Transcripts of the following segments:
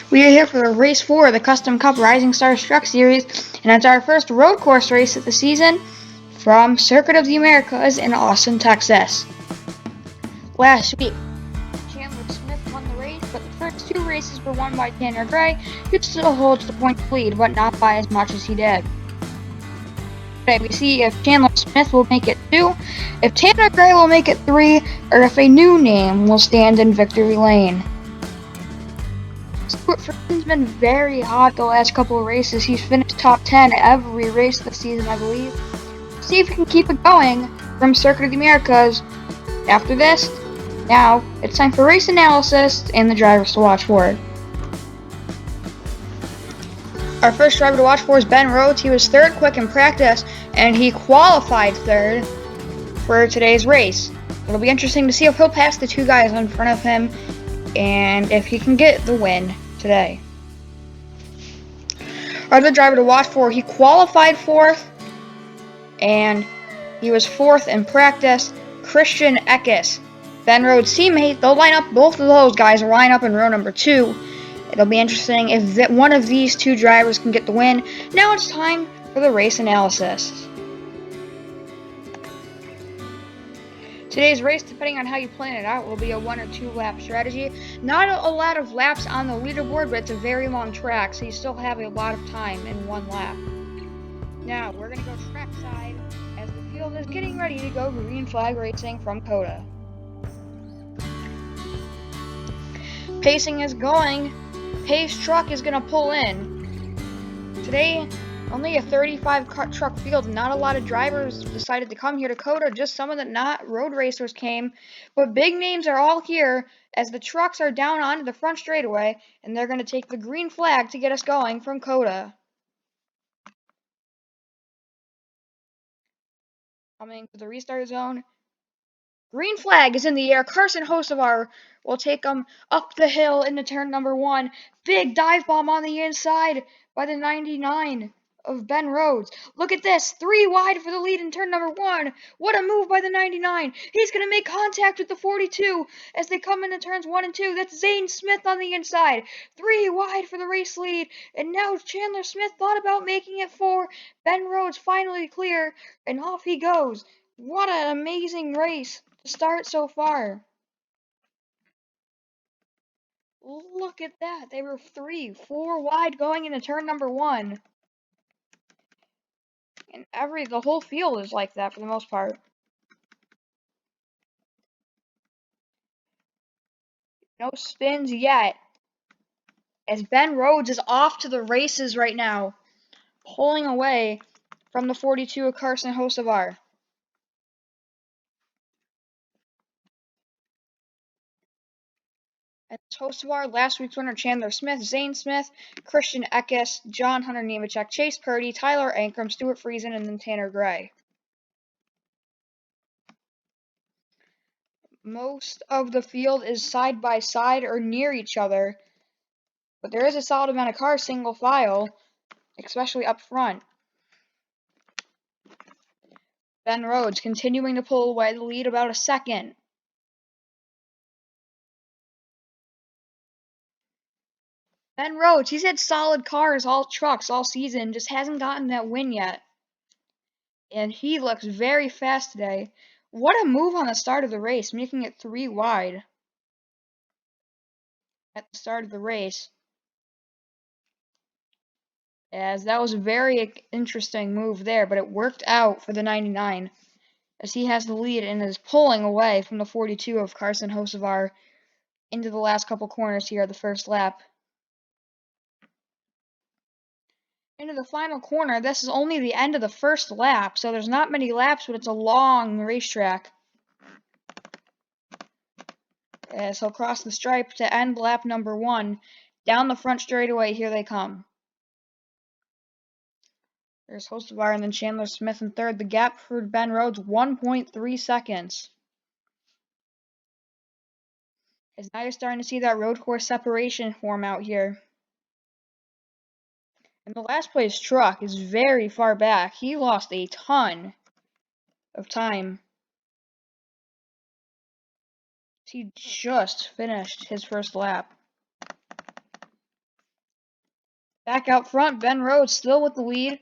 We are here for race 4 of the Custom Cup Rising Stars Truck Series, and it's our first road course race of the season from Circuit of the Americas in Austin, Texas. Last week, Chandler Smith won the race, but the first two races were won by Tanner Gray, who still holds the point lead, but not by as much as he did. Today we see if Chandler Smith will make it 2, if Tanner Gray will make it 3, or if a new name will stand in victory lane. Friedman's been very hot the last couple of races. He's finished top 10 every race this season, I believe. See if he can keep it going from Circuit of the Americas. After this, now it's time for race analysis and the drivers to watch for. Our first driver to watch for is Ben Rhodes. He was third quick in practice, and he qualified third for today's race. It'll be interesting to see if he'll pass the two guys in front of him and if he can get the win today. Our other driver to watch for, he qualified fourth, and he was fourth in practice, Christian Eckes. Ben Rhodes' teammate, they'll line up, both of those guys will line up in row number 2. It'll be interesting if one of these two drivers can get the win. Now it's time for the race analysis. Today's race, depending on how you plan it out, will be a 1 or 2 lap strategy. Not a lot of laps on the leaderboard, but it's a very long track, so you still have a lot of time in one lap. Now, we're going to go trackside as the field is getting ready to go green flag racing from COTA. Pacing is going. Pace truck is going to pull in. Today, only a 35 truck field. Not a lot of drivers decided to come here to COTA. Just some of the not road racers came. But big names are all here as the trucks are down onto the front straightaway, and they're going to take the green flag to get us going from COTA. Coming to the restart zone. Green flag is in the air. Carson Hocevar will take them up the hill into turn number 1. Big dive bomb on the inside by the 99 of Ben Rhodes. Look at this. 3 wide for the lead in turn number 1. What a move by the 99. He's going to make contact with the 42 as they come into turns 1 and 2. That's Zane Smith on the inside. 3 wide for the race lead. And now Chandler Smith thought about making it 4. Ben Rhodes finally clear, and off he goes. What an amazing race to start so far. Look at that. They were 4 wide going into turn number 1. And the whole field is like that for the most part. No spins yet, as Ben Rhodes is off to the races right now, pulling away from the 42 of Carson Hocevar. And Hocevar, last week's winner Chandler Smith, Zane Smith, Christian Eckes, John Hunter Nemechek, Chase Purdy, Tyler Ankrum, Stuart Friesen, and then Tanner Gray. Most of the field is side by side or near each other, but there is a solid amount of cars single file, especially up front. Ben Rhodes continuing to pull away the lead about a second. Ben Rhodes, he's had solid cars, all trucks, all season, just hasn't gotten that win yet. And he looks very fast today. What a move on the start of the race, making it 3 wide at the start of the race. As that was a very interesting move there, but it worked out for the 99. As he has the lead and is pulling away from the 42 of Carson Hocevar into the last couple corners here of the first lap. Into the final corner, this is only the end of the first lap, so there's not many laps, but it's a long racetrack. As he'll cross the stripe to end lap number 1. Down the front straightaway, here they come. There's Hocevar and then Chandler Smith in third. The gap for Ben Rhodes, 1.3 seconds. As now you're starting to see that road course separation form out here. And the last place truck is very far back. He lost a ton of time. He just finished his first lap. Back out front, Ben Rhodes still with the lead.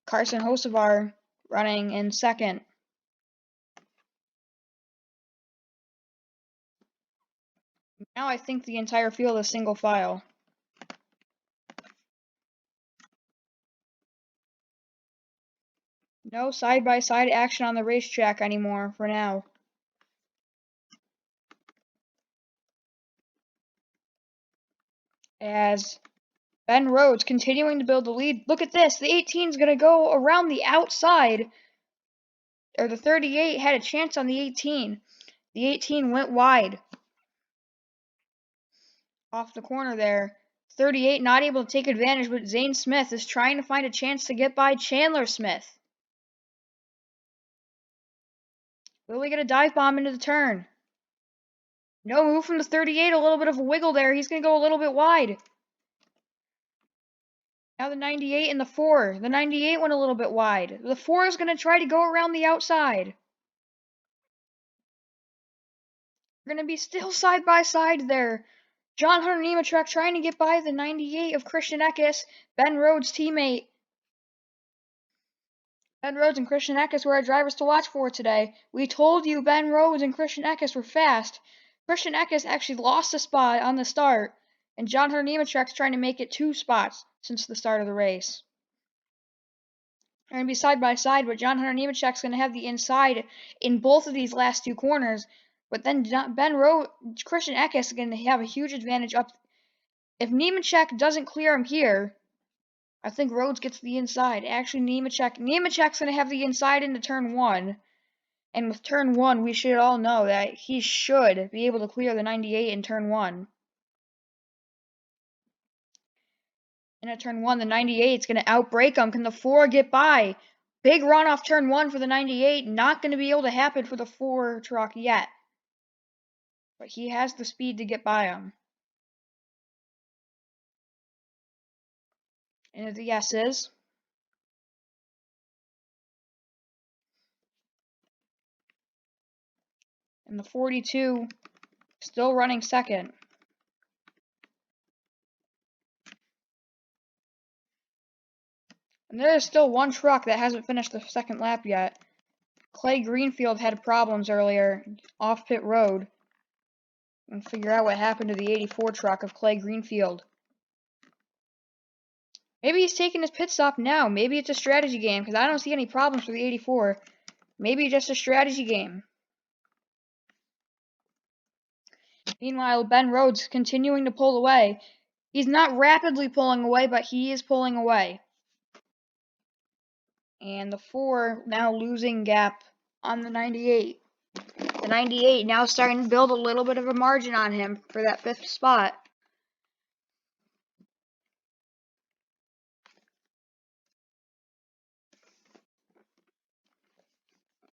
Carson Hocevar running in second. Now I think the entire field is single file. No side-by-side action on the racetrack anymore for now. As Ben Rhodes continuing to build the lead. Look at this. The 18 is going to go around the outside. Or the 38 had a chance on the 18. The 18 went wide. Off the corner there. 38 not able to take advantage, but Zane Smith is trying to find a chance to get by Chandler Smith. Will we get a dive bomb into the turn? No move from the 38, a little bit of a wiggle there. He's going to go a little bit wide. Now the 98 and the 4. The 98 went a little bit wide. The 4 is going to try to go around the outside. We're going to be still side by side there. John Hunter Nemechek trying to get by the 98 of Christian Eckes, Ben Rhodes' teammate. Ben Rhodes and Christian Eckes were our drivers to watch for today. We told you Ben Rhodes and Christian Eckes were fast. Christian Eckes actually lost a spot on the start, and John Hunter Nemechek's trying to make it 2 spots since the start of the race. They're going to be side by side, but John Hunter Nemechek's going to have the inside in both of these last 2 corners. But then Ben Rhodes, Christian Eckes is going to have a huge advantage up. If Nemechek doesn't clear him here, I think Rhodes gets the inside. Actually, Nemechek's going to have the inside into turn 1. And with turn 1, we should all know that he should be able to clear the 98 in turn 1. And at turn 1, the 98 is going to outbrake him. Can the 4 get by? Big run off turn 1 for the 98. Not going to be able to happen for the 4 truck yet. But he has the speed to get by him. And the yes is. And the 42 still running second. And there is still one truck that hasn't finished the second lap yet. Clay Greenfield had problems earlier off pit road. And figure out what happened to the 84 truck of Clay Greenfield. Maybe he's taking his pit stop now. Maybe it's a strategy game, because I don't see any problems for the 84. Maybe just a strategy game. Meanwhile, Ben Rhodes continuing to pull away. He's not rapidly pulling away, but he is pulling away. And the 4 now losing gap on the 98. The 98 now starting to build a little bit of a margin on him for that 5th spot.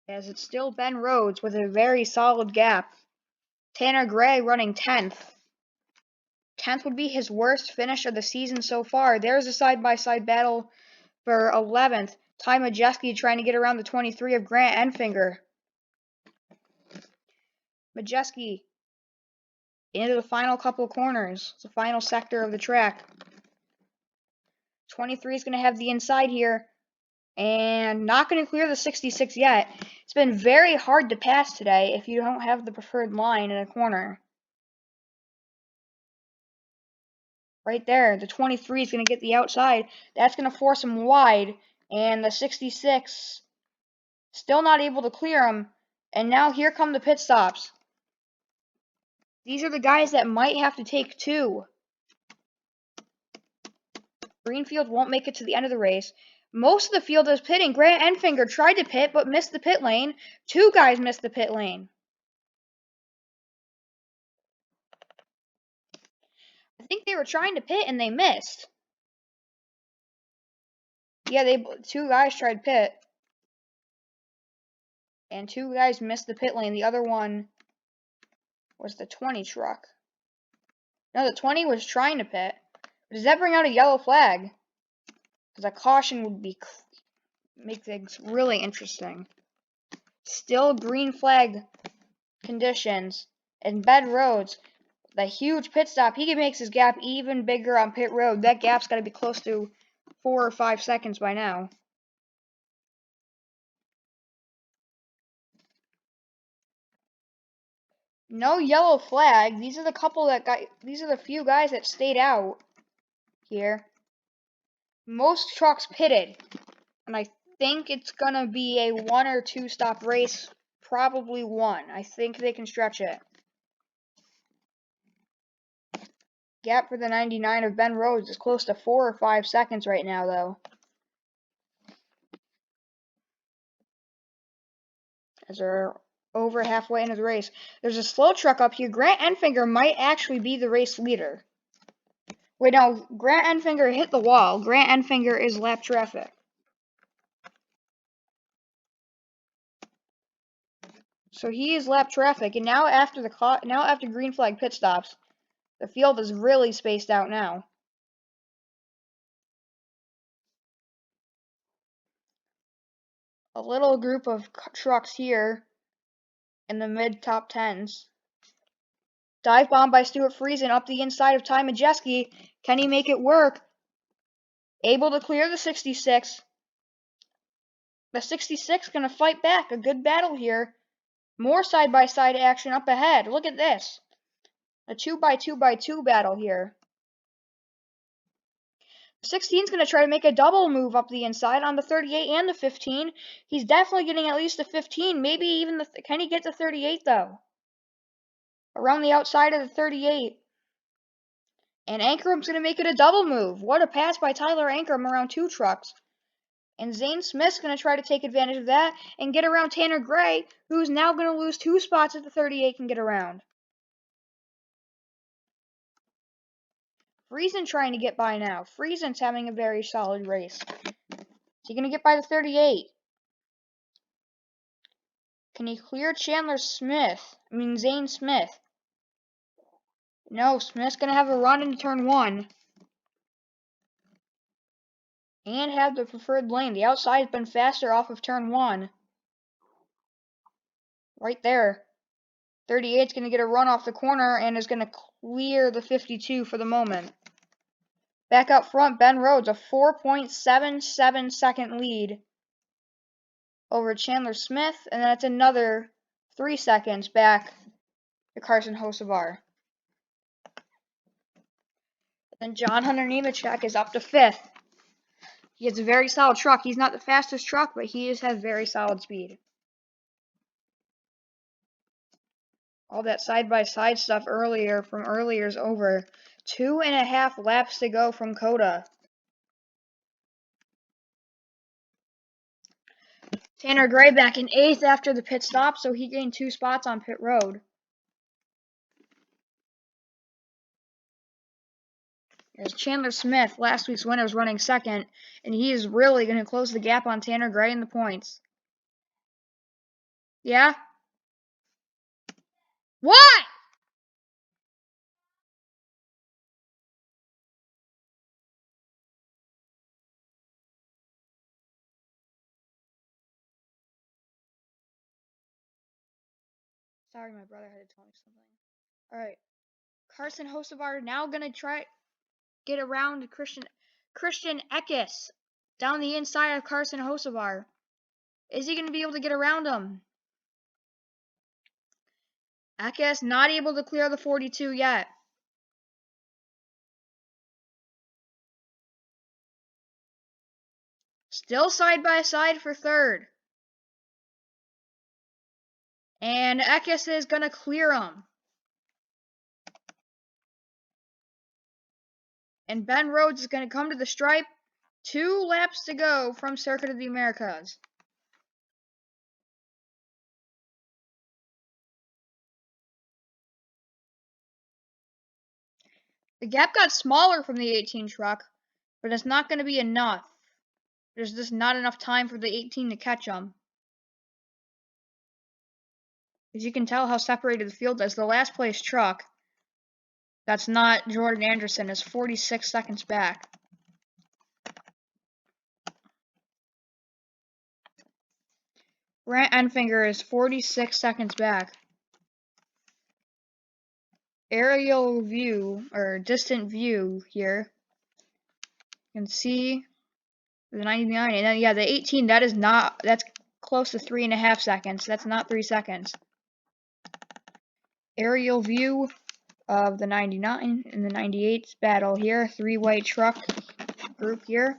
As it's still Ben Rhodes with a very solid gap. Tanner Gray running 10th. 10th would be his worst finish of the season so far. There's a side-by-side battle for 11th. Ty Majeski trying to get around the 23 of Grant Enfinger. Majeski into the final couple of corners. It's the final sector of the track. 23 is going to have the inside here. And not going to clear the 66 yet. It's been very hard to pass today if you don't have the preferred line in a corner. Right there, the 23 is going to get the outside. That's going to force him wide. And the 66 still not able to clear him. And now here come the pit stops. These are the guys that might have to take 2. Greenfield won't make it to the end of the race. Most of the field is pitting. Grant Enfinger tried to pit but missed the pit lane. 2 guys missed the pit lane. I think they were trying to pit and they missed. Yeah, 2 guys tried pit. And 2 guys missed the pit lane. The other one was the 20 truck. No, the 20 was trying to pit. But does that bring out a yellow flag? Because a caution would make things really interesting. Still green flag conditions. And Ben Rhodes The huge pit stop. He makes his gap even bigger on pit road. That gap's got to be close to 4 or 5 seconds by now. No yellow flag. These are the few guys that stayed out here. Most trucks pitted. And I think it's gonna be a 1 or 2 stop race. Probably 1. I think they can stretch it. Gap for the 99 of Ben Rhodes is close to 4 or 5 seconds right now, though. As they're over halfway into the race. There's a slow truck up here. Grant Enfinger might actually be the race leader. Wait, no. Grant Enfinger hit the wall. Grant Enfinger is lap traffic. So he is lap traffic, and now after green flag pit stops, the field is really spaced out now. A little group of trucks here in the mid top 10s. Dive bomb by Stuart Friesen up the inside of Ty Majeski. Can he make it work? Able to clear the 66. The 66 gonna fight back. A good battle here. More side-by-side action up ahead. Look at this. A 2x2x2 battle here. 16's going to try to make a double move up the inside on the 38 and the 15. He's definitely getting at least the 15. Maybe even the... Can he get the 38, though? Around the outside of the 38. And Ankrum's going to make it a double move. What a pass by Tyler Ankrum around 2 trucks. And Zane Smith's going to try to take advantage of that and get around Tanner Gray, who's now going to lose 2 spots if the 38 can get around. Friesen trying to get by now. Friesen's having a very solid race. Is he going to get by the 38? Can he clear Zane Smith? No, Smith's going to have a run into turn 1. And have the preferred lane. The outside has been faster off of turn 1. Right there. 38's going to get a run off the corner and is going to clear the 52 for the moment. Back up front, Ben Rhodes, a 4.77 second lead over Chandler Smith, and that's another 3 seconds back to Carson Hocevar. Then John Hunter Nemechek is up to 5th. He has a very solid truck. He's not the fastest truck, but he has very solid speed. All that side-by-side stuff from earlier is over. 2.5 laps to go from Coda. Tanner Gray back in 8th after the pit stop, so he gained 2 spots on pit road. There's Chandler Smith, last week's winner, is running 2nd, and he is really going to close the gap on Tanner Gray in the points. Yeah? What? Sorry, my brother had to tell me something. Alright. Carson Hocevar now going to try get around Christian Eckes down the inside of Carson Hocevar. Is he going to be able to get around him? Eckes not able to clear the 42 yet. Still side by side for 3rd. And Eckes is going to clear him. And Ben Rhodes is going to come to the stripe. 2 laps to go from Circuit of the Americas. The gap got smaller from the 18 truck, but it's not going to be enough. There's just not enough time for the 18 to catch him. As you can tell how separated the field is, the last place truck, that's not Jordan Anderson, is 46 seconds back. Grant Enfinger is 46 seconds back. aerial view, or distant view here. You can see the 99, and then, yeah, the 18, that's close to 3.5 seconds. That's not 3 seconds. Aerial view of the 99 and the 98's battle here. 3 white truck group here.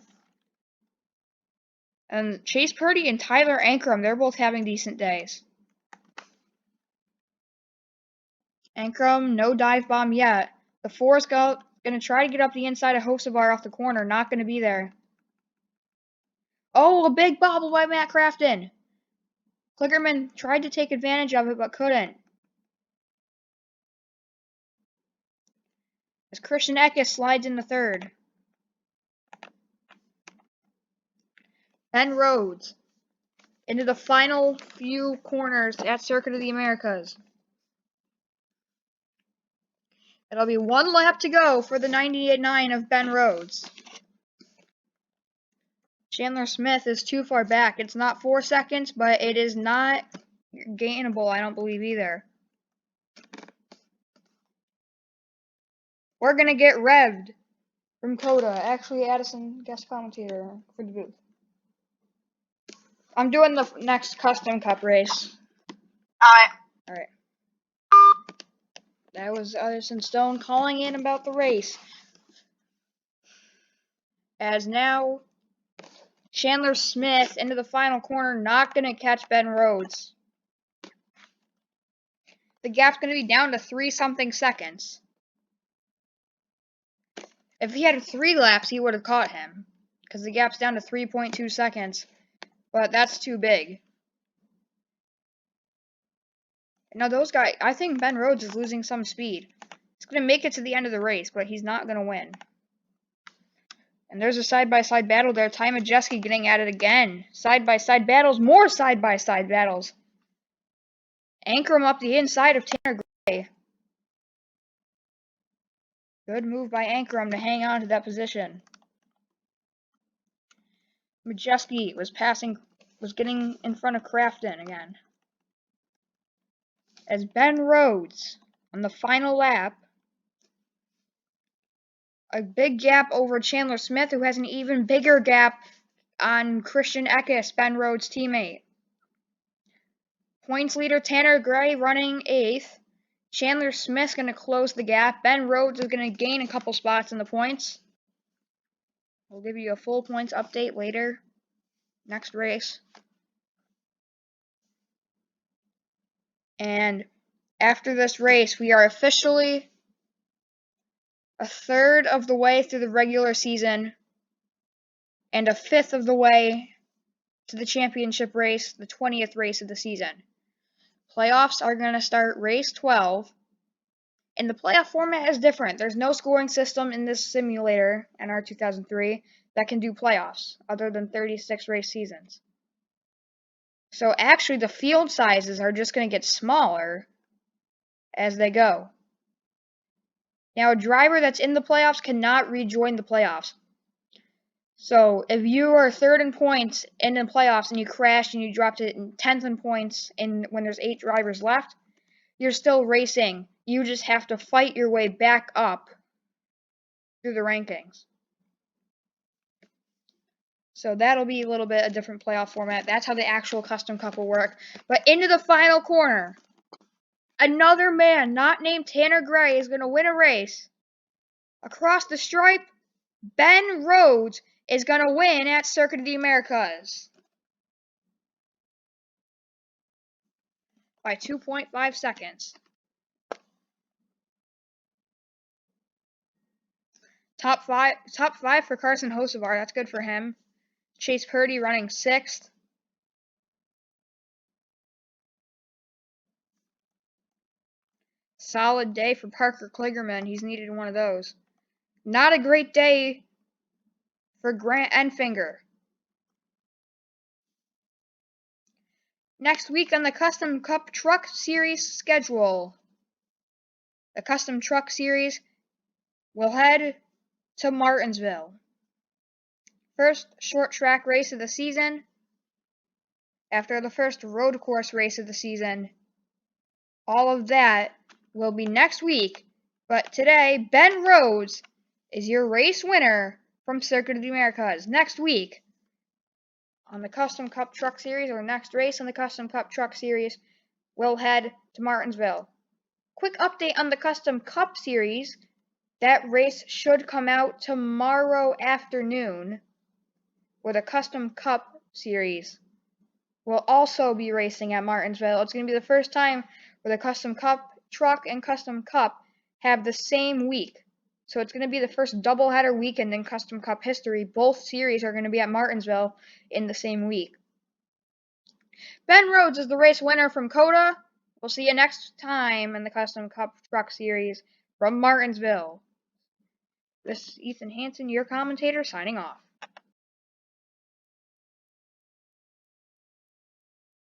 And Chase Purdy and Tyler Ankrum, they're both having decent days. Ankrum, no dive bomb yet. The 4's going to try to get up the inside of Hocevar off the corner. Not going to be there. Oh, a big bobble by Matt Crafton. Kligerman tried to take advantage of it, but couldn't. As Christian Eckes slides in the 3rd. Ben Rhodes into the final few corners at Circuit of the Americas. It'll be 1 lap to go for the 98.9 of Ben Rhodes. Chandler Smith is too far back. It's not 4 seconds, but it is not gainable, I don't believe, either. We're going to get revved from Coda. Actually, Addison, guest commentator for the booth. I'm doing the next Custom Cup race. Alright. That was Addison Stone calling in about the race. As now, Chandler Smith into the final corner, not going to catch Ben Rhodes. The gap's going to be down to 3-something seconds. If he had 3 laps, he would have caught him, because the gap's down to 3.2 seconds. But that's too big. Now those guys, I think Ben Rhodes is losing some speed. He's going to make it to the end of the race, but he's not going to win. And there's a side-by-side battle there. Ty Majeski getting at it again. Side-by-side battles. More side-by-side battles. Ankrum up the inside of Tanner Gray. Good move by Ankrum to hang on to that position. Majeski was getting in front of Crafton again. As Ben Rhodes, on the final lap, a big gap over Chandler Smith, who has an even bigger gap on Christian Eckes, Ben Rhodes' teammate. Points leader Tanner Gray running 8th. Chandler Smith's going to close the gap. Ben Rhodes is going to gain a couple spots in the points. We'll give you a full points update later. Next race. And after this race, we are officially a 1/3 of the way through the regular season and a 1/5 of the way to the championship race, the 20th race of the season. Playoffs are going to start race 12, and the playoff format is different. There's no scoring system in this simulator, NR 2003, that can do playoffs, other than 36 race seasons. So actually, the field sizes are just going to get smaller as they go. Now, a driver that's in the playoffs cannot rejoin the playoffs. So, if you are 3rd in points in the playoffs and you crashed and you dropped it in 10th in points when there's 8 drivers left, you're still racing. You just have to fight your way back up through the rankings. So that'll be a little bit a different playoff format. That's how the actual Custom Cup will work. But into the final corner, another man not named Tanner Gray is going to win a race. Across the stripe, Ben Rhodes is going to win at Circuit of the Americas by 2.5 seconds. Top five for Carson Hocevar. That's good for him. Chase Purdy running 6th. Solid day for Parker Kligerman. He's needed one of those. Not a great day for Grant Enfinger. Next week on the Custom Cup Truck Series schedule, the Custom Truck Series will head to Martinsville. First short track race of the season. After the first road course race of the season. All of that will be next week But today, Ben Rhodes is your race winner from Circuit of the Americas. Next week, on the Custom Cup Truck Series, or next race on the Custom Cup Truck Series, we'll head to Martinsville. Quick update on the Custom Cup Series. That race should come out tomorrow afternoon, where the Custom Cup Series will also be racing at Martinsville. It's going to be the first time where the Custom Cup Truck and Custom Cup have the same week. So it's going to be the first doubleheader weekend in Custom Cup history. Both series are going to be at Martinsville in the same week. Ben Rhodes is the race winner from COTA. We'll see you next time in the Custom Cup Truck Series from Martinsville. This is Ethan Hansen, your commentator, signing off.